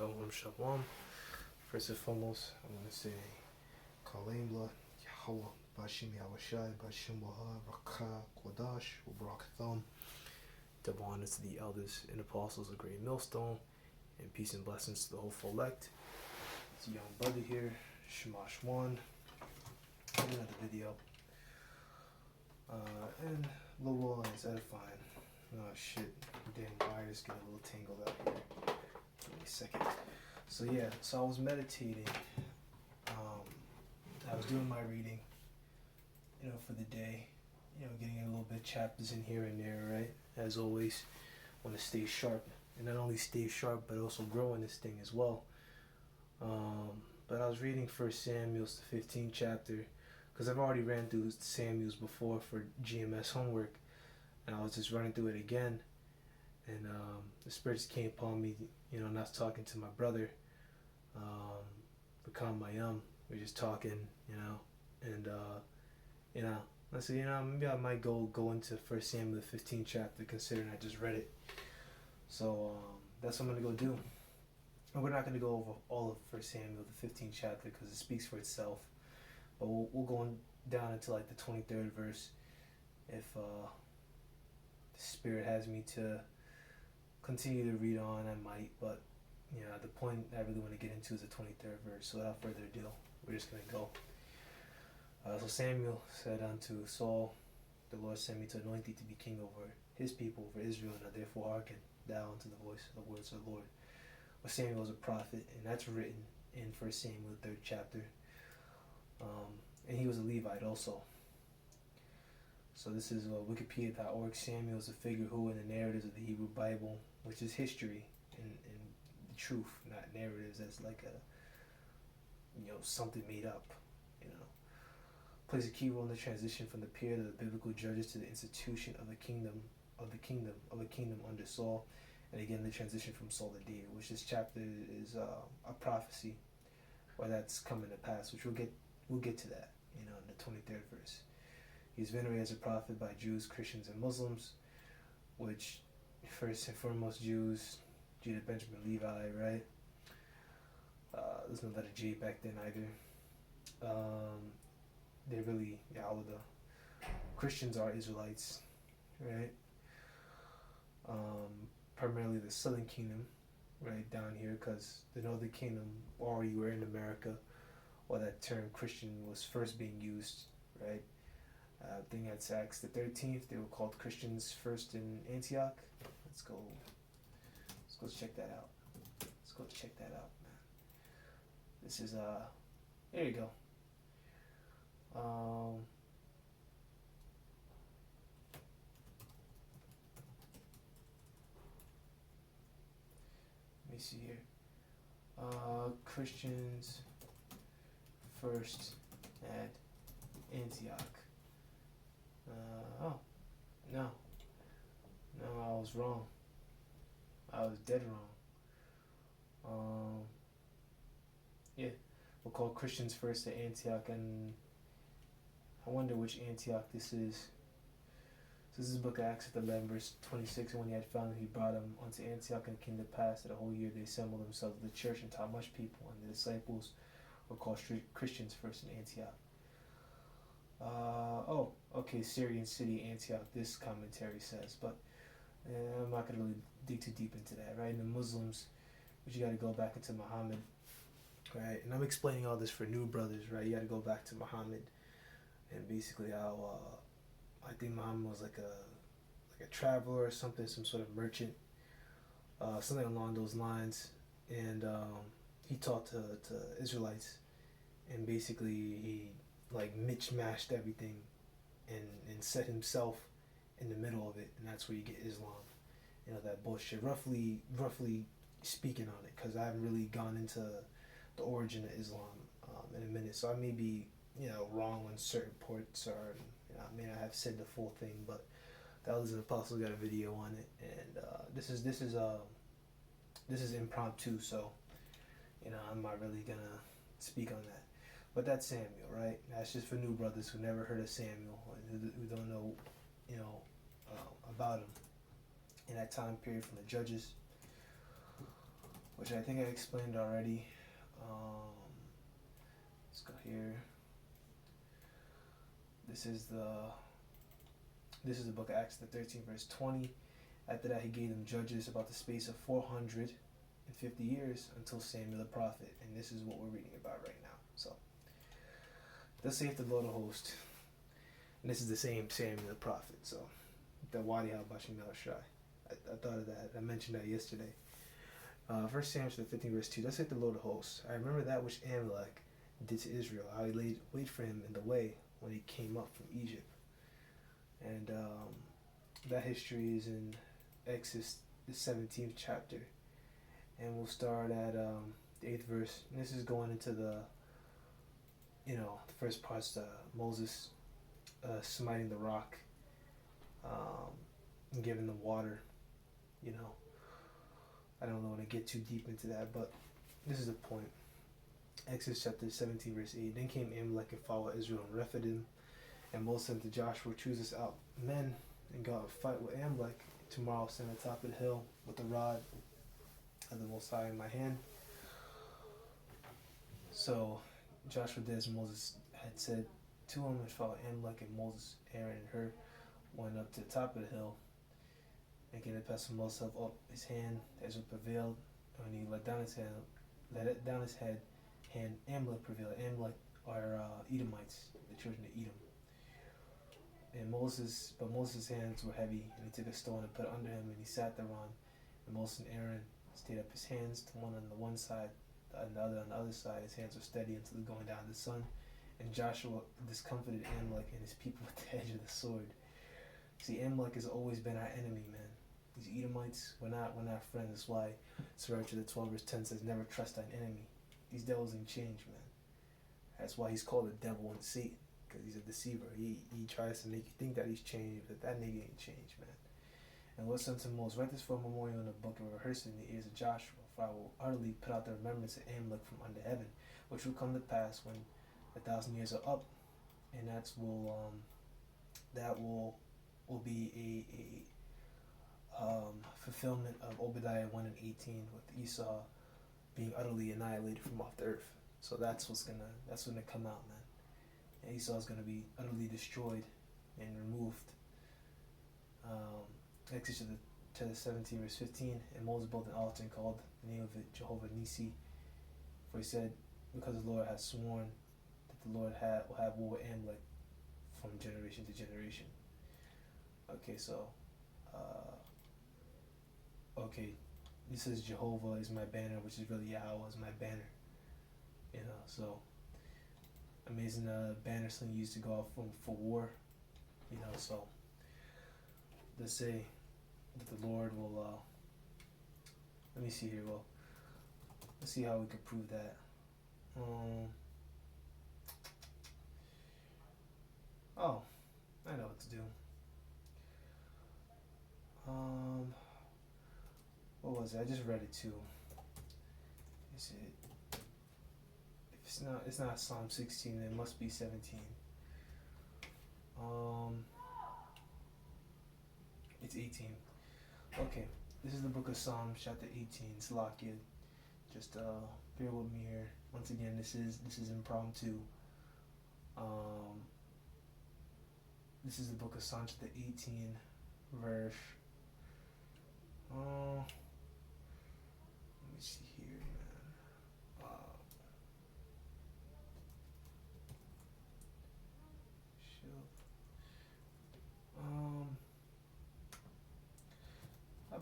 Shalom, shalom. First and foremost, I want to say, Kalembla, Yahweh, Bashim Yahushai, Bashim Waha, Rakha, Kodash, Ubrakatham. Double honors to the elders and apostles of Great Millstone, and peace and blessings to the whole elect. It's a young brother here, Shamash One. Another video. And Lowell is edifying. Oh shit, damn wires getting a little tangled out here. Give me a second. So yeah, so I was meditating. I was doing my reading, for the day. Getting a little bit of chapters in here and there, right? As always, want to stay sharp. And not only stay sharp, but also grow in this thing as well. But I was reading 1 Samuel's the 15th chapter, because I've already ran through Samuel's before for GMS homework. And I was just running through it again. And the spirits came upon me, and I was talking to my brother, Bakam Mayum. We were just talking, and I said, maybe I might go into 1 Samuel the 15th chapter, considering I just read it. So that's what I'm going to go do. And we're not going to go over all of 1 Samuel the 15th chapter, because it speaks for itself. But we'll go down into like the 23rd verse, if the Spirit has me to continue to read on, I might. But the point I really want to get into is the 23rd verse. So without further ado, we're just going to go. So Samuel said unto Saul, the Lord sent me to anoint thee to be king over his people, over Israel, and therefore hearken thou unto the voice of the words of the Lord. Well, Samuel was a prophet, and that's written in 1 Samuel, 3rd chapter. And he was a Levite also. So this is Wikipedia.org. Samuel is a figure who, in the narratives of the Hebrew Bible, which is history and the truth, not narratives as like a something made up, plays a key role in the transition from the period of the biblical judges to the institution of a kingdom under Saul, and again the transition from Saul to David, which this chapter is a prophecy, or that's coming to pass, which we'll get to that, in the 23rd verse. He's venerated as a prophet by Jews, Christians, and Muslims, which first and foremost Jews, Judah, Benjamin, Levi, right? There's no letter J back then either. They're really, all of the Christians are Israelites, right? Primarily the southern kingdom, right down here, because the northern kingdom already were in America, or that term Christian was first being used, right? I think that's Acts the 13th. They were called Christians first in Antioch. Let's go check that out. Man. This is there you go. Let me see here. Christians first at Antioch. No, I was wrong. I was dead wrong. Yeah, we'll call Christians first at Antioch, and I wonder which Antioch this is. So this is the book of Acts 11, verse 26. And when he had found him, he brought him unto Antioch, and it came to pass that a whole year they assembled themselves to the church and taught much people, and the disciples were called Christians first in Antioch. Okay, Syrian city, Antioch, this commentary says, but I'm not going to really dig too deep into that, right? And the Muslims, but you got to go back into Muhammad, right? And I'm explaining all this for new brothers, right? You got to go back to Muhammad, and basically how I think Muhammad was like a traveler or something, some sort of merchant, something along those lines, and he taught to Israelites, and basically he like mismatched everything and set himself in the middle of it, and that's where you get Islam, that bullshit, roughly speaking on it, because I haven't really gone into the origin of Islam in a minute, so I may be wrong on certain parts, or I may not have said the full thing, but the Elders and Apostles got a video on it, and this is impromptu, so I'm not really gonna speak on that. But that's Samuel, right? That's just for new brothers who never heard of Samuel, and who don't know, about him in that time period from the Judges. which I think I explained already. Let's go here. This is the book of Acts, the 13th verse 20. After that, he gave them judges about the space of 450 years until Samuel the prophet, and this is what we're reading about right now. So, thus saith the Lord of hosts, and this is the same Samuel the prophet. So, the Wadi Al-Bashim al-Shai. I thought of that. I mentioned that yesterday. 1 Samuel the 15th verse 2. Thus saith the Lord of hosts, I remember that which Amalek did to Israel, how he laid wait for him in the way when he came up from Egypt. And that history is in Exodus, the 17th chapter. And we'll start at the 8th verse. And this is going into the first parts, Moses smiting the rock and giving them water. I don't want to get too deep into that, but this is the point. Exodus chapter 17 verse 8. Then came Amalek and followed Israel in Rephidim, and Moses said to Joshua, choose us out men and go out and fight with Amalek. Tomorrow I'll stand on the top of the hill with the rod of the Most High in my hand. So Joshua did as Moses had said to him, and followed Amalek, and Moses, Aaron, and Hur went up to the top of the hill, making it pass Moses up his hand. Ezra prevailed, and when he let it down his head, Amalek prevailed. Amalek are Edomites, the children of Edom. And Moses' hands were heavy, and he took a stone and put it under him, and he sat thereon. And Moses and Aaron stayed up his hands, one on the one side, and the other on the other side. His hands were steady until the going down of the sun. And Joshua discomfited Amalek and his people with the edge of the sword. See, Amalek has always been our enemy, man. These Edomites, we're not friends. That's why Surah the 12 verse 10 says, never trust thine enemy. These devils ain't changed, man. That's why he's called the devil and Satan, because he's a deceiver. He tries to make you think that he's changed, but that nigga ain't changed, man. And Lord said to Moses, write this for a memorial in the book and rehearse it in the ears of Joshua, for I will utterly put out the remembrance of Amalek from under heaven, which will come to pass when 1,000 years are up, and that will be a fulfillment of Obadiah 1 and 18, with Esau being utterly annihilated from off the earth. So that's gonna come out, man. And Esau's gonna be utterly destroyed and removed. Exodus chapter 17 verse 15. And Moses built an altar and called the name of it Jehovah Nisi, for he said, because the Lord has sworn that the Lord will have war with Amalek from generation to generation. Okay, so this says Jehovah is my banner, which is really Yahweh is my banner. So amazing banner sling used to go out for war. So let's say that the Lord will let me see here. Well, let's see how we could prove that. Oh, I know what to do. What was it? I just read it too. Is it? If it's not Psalm 16, then it must be 17. It's 18. Okay, this is the book of Psalms, chapter 18. Salakia. Just bear with me here. Once again, this is impromptu. This is the book of Psalms, chapter 18, verse. Let me see here, man.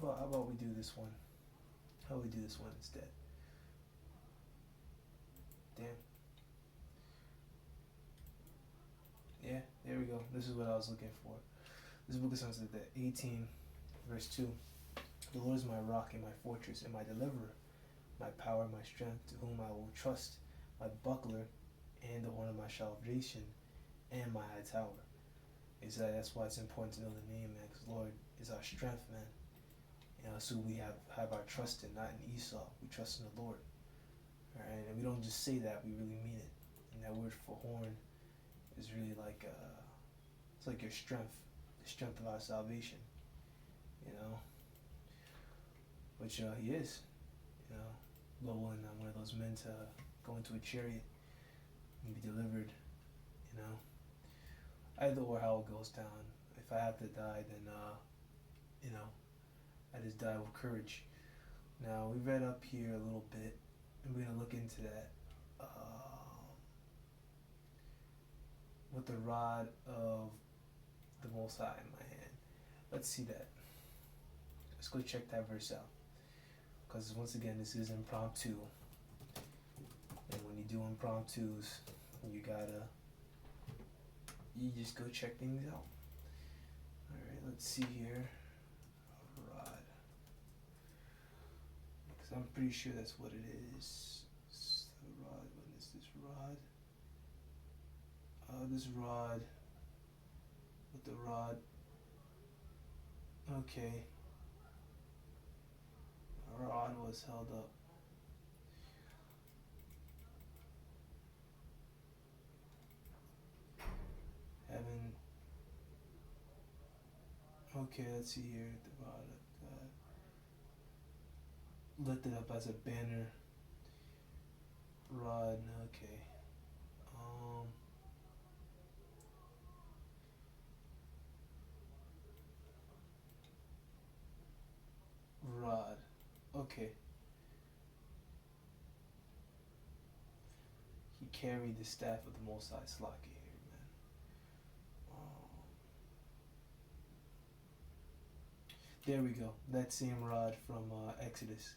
How about we do this one? How about we do this one instead? Damn. Yeah, there we go. This is what I was looking for. This book of Psalms, the 18, verse 2. The Lord is my rock and my fortress and my deliverer, my power, my strength, to whom I will trust, my buckler and the horn of my salvation and my high tower. That's why it's important to know the name, man, because Lord is our strength, man. So we have our trust in, not in Esau. We trust in the Lord. Alright, and we don't just say that, we really mean it. And that word for horn is really like it's like your strength, the strength of our salvation. Which he is. lowering on one of those men to go into a chariot and be delivered, you know. Either or how it goes down. If I have to die, then, you know, I just die with courage. Now, we read up here a little bit, and we're going to look into that. With the rod of the Most High in my hand. Let's see that. Let's go check that verse out. Because once again, this is impromptu. And when you do impromptus, you just go check things out. Alright, let's see here. Rod. Because I'm pretty sure that's what it is. The rod, what is this rod? This rod. With the rod. Okay. A rod was held up. Heaven. Okay, let's see here. The rod of God. Lifted up as a banner. Rod. Okay. Rod. Okay. He carried the staff of the Most High. Slocky here, man. There we go. That same rod from Exodus.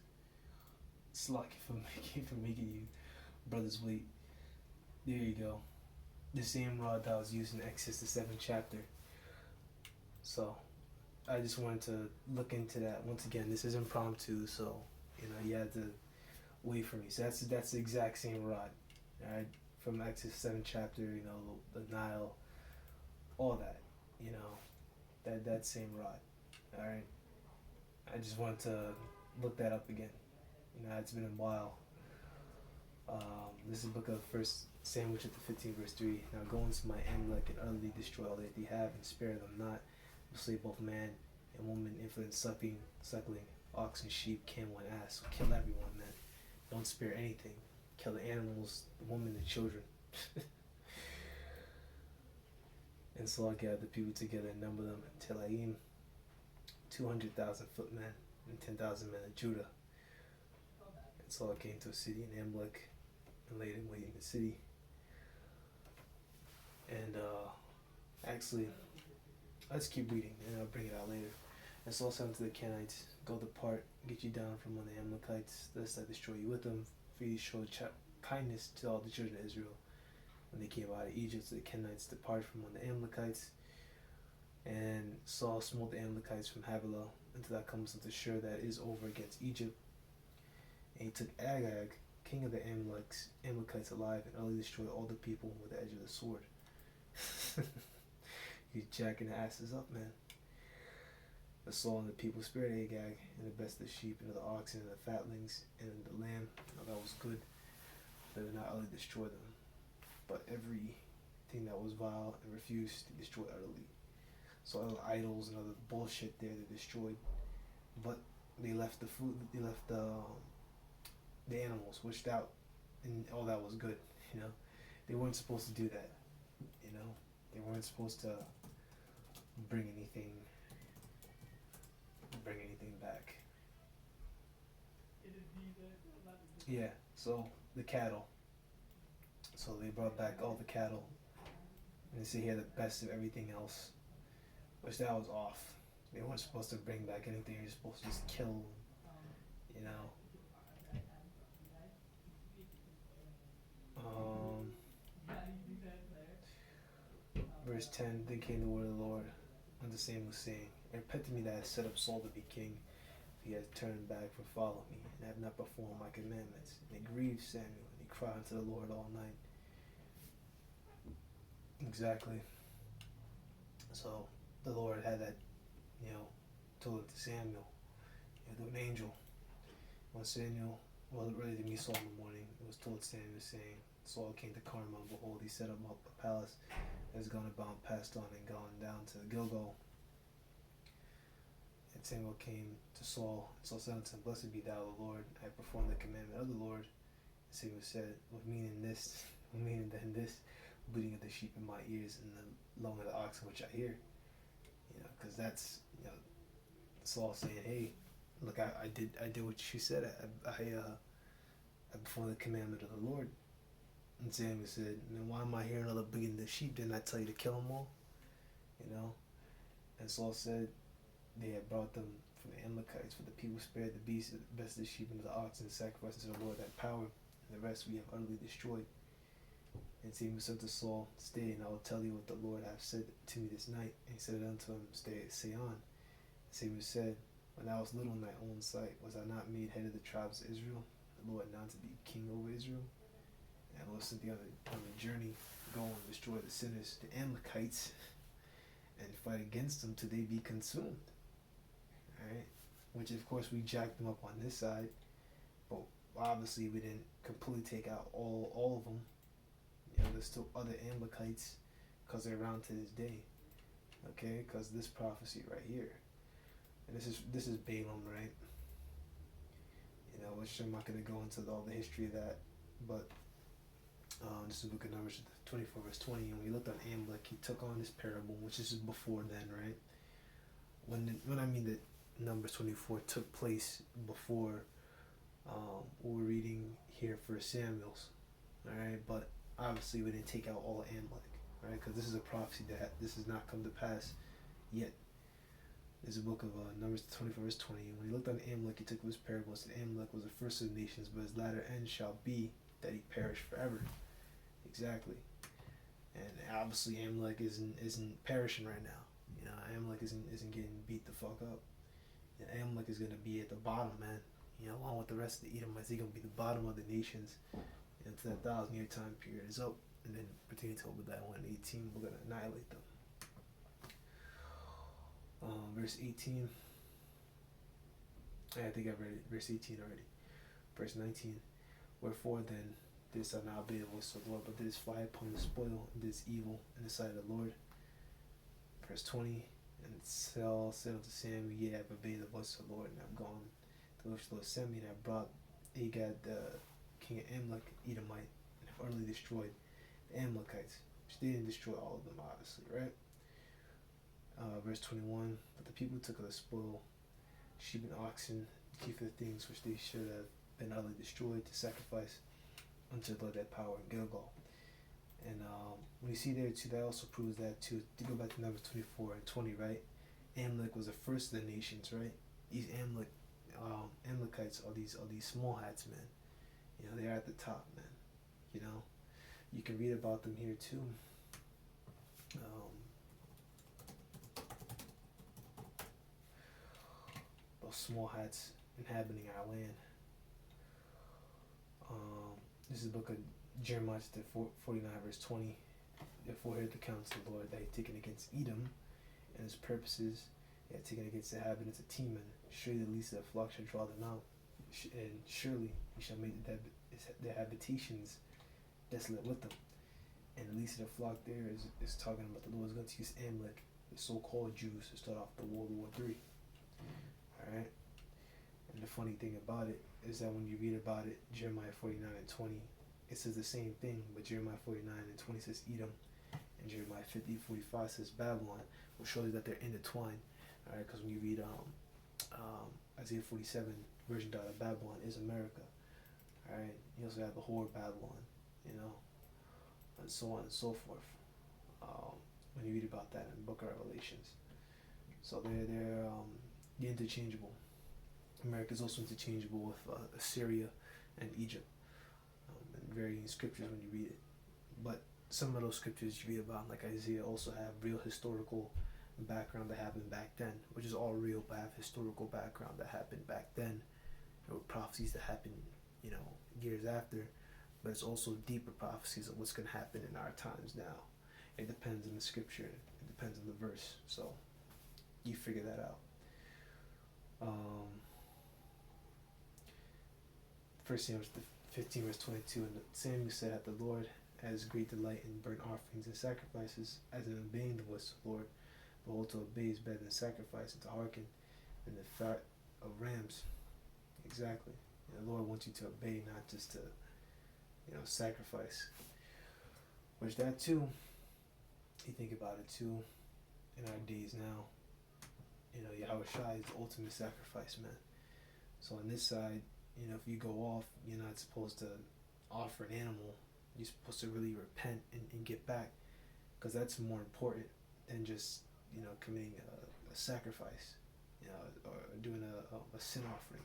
Slocky for making you brothers wait. There you go. The same rod that was used in Exodus the 7th chapter. So I just wanted to look into that. Once again, this is impromptu, so you had to wait for me. So that's the exact same rod, alright, from Exodus 7th chapter. The Nile, all that, that same rod, alright. I just wanted to look that up again. It's been a while. This is the book of First Samuel chapter 15 verse 3. Now go into my Amalek and utterly destroy all that they have and spare them not. Will slay both man and woman, infant, suckling, ox and sheep, camel and ass. So kill everyone, man. Don't spare anything. Kill the animals, the women, the children. And so I gathered the people together and numbered them in Telaim, 200,000 footmen and 10,000 men of Judah. And so I came to a city in Amalek and laid in wait in the city. And actually, let's keep reading and I'll bring it out later. And Saul said unto the Canaanites, go depart, get you down from among the Amalekites, lest I destroy you with them. For you showed kindness to all the children of Israel when they came out of Egypt. So the Canaanites departed from among the Amalekites. And Saul smote the Amalekites from Havilah until that comes unto Shur that is over against Egypt. And he took Agag, king of the Amalekites alive, and utterly destroyed all the people with the edge of the sword. He's jacking the asses up, man. But Saul and the people spared Agag and the best of the sheep and of the oxen and the fatlings and the lamb. Now that was good. They did not utterly destroy them, but everything that was vile and refused to destroy utterly. So other idols and other bullshit there they destroyed, but they left the food. They left the animals wished out, and all that was good. They weren't supposed to do that. They weren't supposed to bring anything back. Yeah, so the cattle. So they brought back all the cattle. And they say here the best of everything else. Which that was off. They weren't supposed to bring back anything. You're supposed to just kill, Verse 10, then came the word of the Lord unto Samuel, saying, repent to me that I set up Saul to be king. He has turned back from following me, and have not performed my commandments. And it grieved Samuel, and he cried unto the Lord all night. Exactly. So the Lord had that, told it to Samuel, through an angel. When Samuel wasn't ready to meet Saul in the morning, it was told Samuel, saying, Saul came to Carmel, and behold, he set him up a palace that has gone about, passed on, and gone down to Gilgal. And And Samuel came to Saul, and Saul said unto him, Blessed be thou, the Lord, I have performed the commandment of the Lord. And Samuel said, What meaning then this bleating of the sheep in my ears and the lowing of the oxen which I hear? Because that's, Saul saying, hey, look, I did what you said. I performed the commandment of the Lord. And Samuel said, then why am I hearing all the bleating of the sheep? Didn't I tell you to kill them all? And Saul said, they had brought them from the Amalekites, for the people spared the beasts, the best of the sheep and the oxen, sacrificed to the Lord that power, and the rest we have utterly destroyed. And Samuel said to Saul, Stay, and I will tell you what the Lord hath said to me this night. And he said unto him, say on. And Samuel said, When thou wast little in thy own sight, was I not made head of the tribes of Israel? The Lord anointed thee king over Israel. And the Lord sent thee on the journey, go and destroy the sinners, the Amalekites, and fight against them till they be consumed. Alright? Which of course we jacked them up on this side, but obviously we didn't completely take out all of them. There's still other Amalekites because they're around to this day. Okay? Because this prophecy right here. And this is Balaam, right? Which I'm not going to go into all the history of that, but this is the book of Numbers 24 verse 20, and when he looked on Amalek, he took on this parable, which is before then, right? When I mean that Numbers 24 took place before what we're reading here for Samuel's, alright? But obviously we didn't take out all of Amalek, right? Because this is a prophecy that this has not come to pass yet. There's a book of Numbers 24 verse 20, and when he looked on Amalek, he took up his parable and said, Amalek was the first of the nations, but his latter end shall be that he perish forever. Exactly. And obviously Amalek isn't perishing right now. Amalek isn't getting beat the fuck up. And Amalek is gonna be at the bottom, man. Along with the rest of the Edomites, he's gonna be the bottom of the nations until that 1,000-year time period is up. And then pertaining to Obadiah 1:18, we're gonna annihilate them. Verse 18. I think I've read it. Verse 18 already. Verse 19. Wherefore then didst thou not obey the voice of the Lord, but didst fly upon the spoil, and didst evil in the sight of the Lord? Verse 20. And Saul said unto Samuel, Yea, I have obeyed the voice of the Lord, and I have gone to which the Lord sent me, and I have brought Agag the king of Amalek, Edomite, and have utterly destroyed the Amalekites, which they didn't destroy all of them, obviously, right? Verse 21. But the people took of the spoil, sheep and oxen, chief of the things which they should have been utterly destroyed, to sacrifice unto the Lord that power in Gilgal. And when you see there too, that also proves that too. To go back to Numbers 24 and 20, right? Amalek was the first of the nations, right? These Amalekites are these small hats, man. They're at the top, man. You can read about them here too. Those small hats inhabiting our land. This is the book of Jeremiah 49 verse 20. Therefore hear the counsel of the Lord that he had taken against Edom and his purposes he had taken against the inhabitants of Teman. Surely the least of the flock shall draw them out, and surely he shall make their habitations desolate with them. And the least of the flock there is talking about the Lord is going to use Amalek, the so-called Jews, to start off the World War III. Alright? And the funny thing about it is that when you read about it, Jeremiah 49 and 20, it says the same thing, but Jeremiah 49 and 20 says Edom, and Jeremiah 50:45 says Babylon, which shows you that they're intertwined. Alright, because when you read Isaiah 47, version of Babylon is America. Alright, you also have the whore of Babylon, and so on and so forth. When you read about that in the book of Revelations. So they're interchangeable. America is also interchangeable with Assyria and Egypt, in varying scriptures when you read it. But some of those scriptures you read about, like Isaiah, also have real historical background that happened back then, which is all real, but have historical background that happened back then. There were prophecies that happened, years after, but it's also deeper prophecies of what's going to happen in our times now. It depends on the scripture. It depends on the verse. So you figure that out. 1 Samuel 15 verse 22, and Samuel said that the Lord has great delight in burnt offerings and sacrifices, as in obeying the voice of the Lord. Behold, to obey is better than sacrifice, and to hearken and the fat of rams. Exactly. And the Lord wants you to obey, not just to, sacrifice. Which that too, you think about it too, in our days now, Yahweh Shai is the ultimate sacrifice, man. So on this side, if you go off, you're not supposed to offer an animal. You're supposed to really repent and get back, because that's more important than just, committing a sacrifice, or doing a sin offering.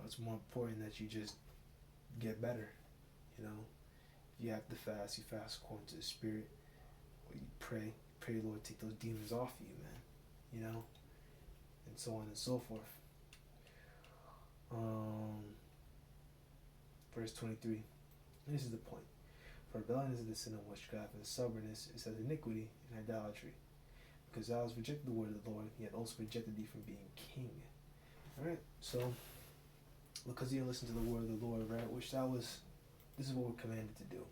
It's more important that you just get better. If you have to fast, you fast according to the Spirit, or you pray, Lord, take those demons off you, man. And so on and so forth. Verse 23. This is the point. For rebellion is the sin of witchcraft, and stubbornness is as iniquity and idolatry. Because thou hast rejected the word of the Lord, he hath also rejected thee from being king. Alright, so because you listen to the word of the Lord, right? This is what we're commanded to do.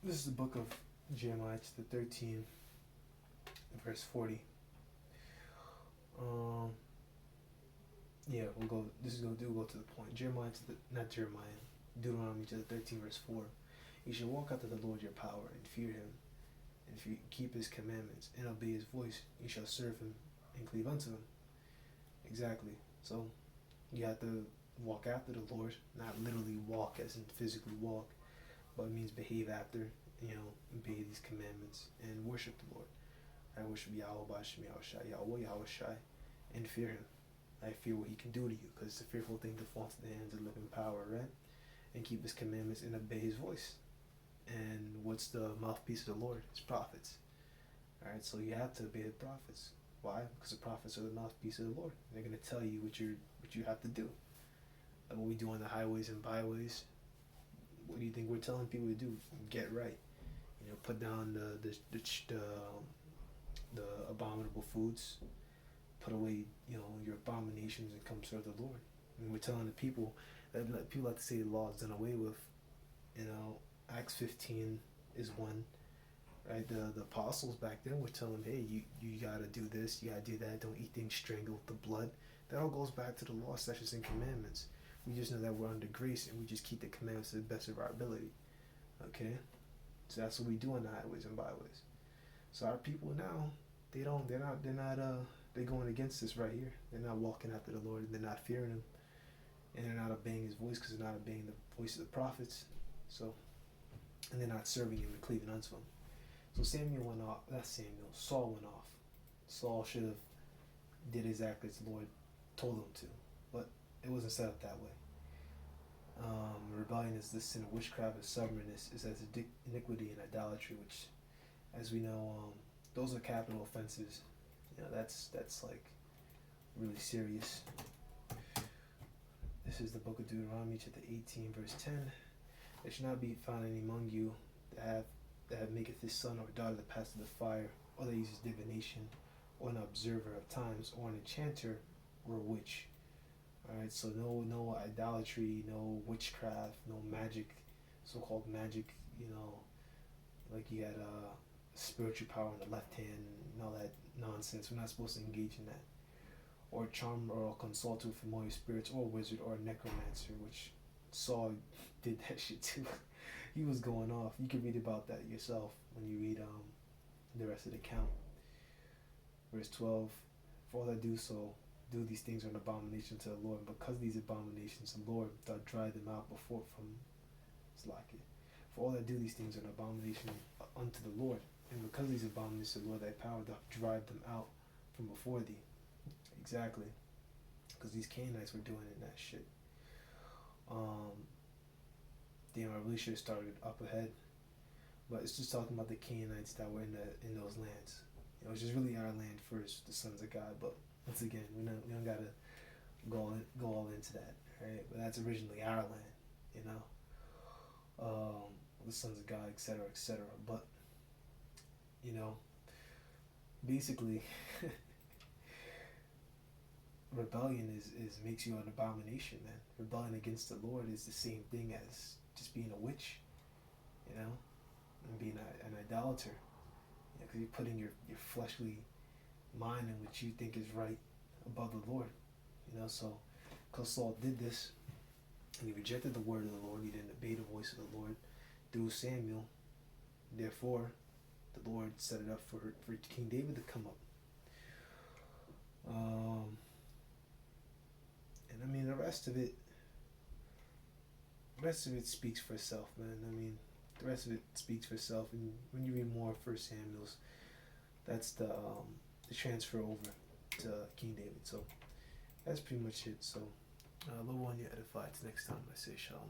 This is the book of Jeremiah, chapter 13, verse 40. We'll go to the point. Deuteronomy chapter 13, verse 4. You shall walk after the Lord your power and fear him, and if you keep his commandments and obey his voice, you shall serve him and cleave unto him. Exactly. So you have to walk after the Lord, not literally walk as in physically walk, but it means behave after, obey these commandments and worship the Lord. I worship Yahweh Shai, and fear him. I fear what he can do to you, because it's a fearful thing to fall into the hands of living power, right? And keep his commandments and obey his voice. And what's the mouthpiece of the Lord? His prophets. Alright, so you have to obey the prophets. Why? Because the prophets are the mouthpiece of the Lord. They're going to tell you what you have to do. Like what we do on the highways and byways. What do you think we're telling people to do? Get right. Put down the abominable foods. Put away, your abominations and come serve the Lord. We're telling the people that people like to say the law is done away with. Acts 15 is one. Right, the apostles back then were telling them, hey, you gotta do this, you gotta do that, don't eat things strangled with the blood. That all goes back to the law, statutes, and commandments. We just know that we're under grace and we just keep the commandments to the best of our ability. Okay? So that's what we do on the highways and byways. So our people now, they're going against this right here. They're not walking after the Lord, they're not fearing him, and they're not obeying his voice because they're not obeying the voice of the prophets. So, and they're not serving him and cleaving unto him. So Saul went off. Saul should have did exactly as the Lord told him to, but it wasn't set up that way. Rebellion is the sin of witchcraft, and stubbornness is as iniquity and idolatry, which, as we know, those are capital offenses. That's like really serious. This is the book of Deuteronomy, chapter 18, verse 10. There shall not be found any among you that maketh his son or daughter to pass through the fire, or that uses divination, or an observer of times, or an enchanter, or a witch. Alright, so no idolatry, no witchcraft, no magic, so-called magic, like you had spiritual power in the left hand and all that nonsense. We're not supposed to engage in that. Or a charmer, or a consulter with familiar spirits, or a wizard, or a necromancer, which Saul did that shit too. He was going off. You can read about that yourself when you read the rest of the account. Verse 12, for all that do these things are an abomination to the Lord. Because these abominations, the Lord doth drive them out before from Slakia. For all that do these things are an abomination unto the Lord. And because these abominations to the Lord, thy power doth drive them out from before thee. Exactly. Because these Canaanites were doing that shit. Damn, I really should have started up ahead. But it's just talking about the Canaanites that were in those lands. It's just really our land first, the sons of God. But once again, we don't gotta go all into that, right? But that's originally our land, the sons of God, etc., etc. But basically, rebellion is makes you an abomination, man. Rebellion against the Lord is the same thing as just being a witch, and being an idolater, because you're putting your fleshly mind and what you think is right above the Lord. You know, so because Saul did this and he rejected the word of the Lord, he didn't obey the voice of the Lord through Samuel. Therefore, the Lord set it up for King David to come up. And I mean the rest of it speaks for itself, man. I mean the rest of it speaks for itself, and when you read more of First Samuel's, that's the transfer over to King David. So that's pretty much it. So little one, you edified. Next time I say shalom.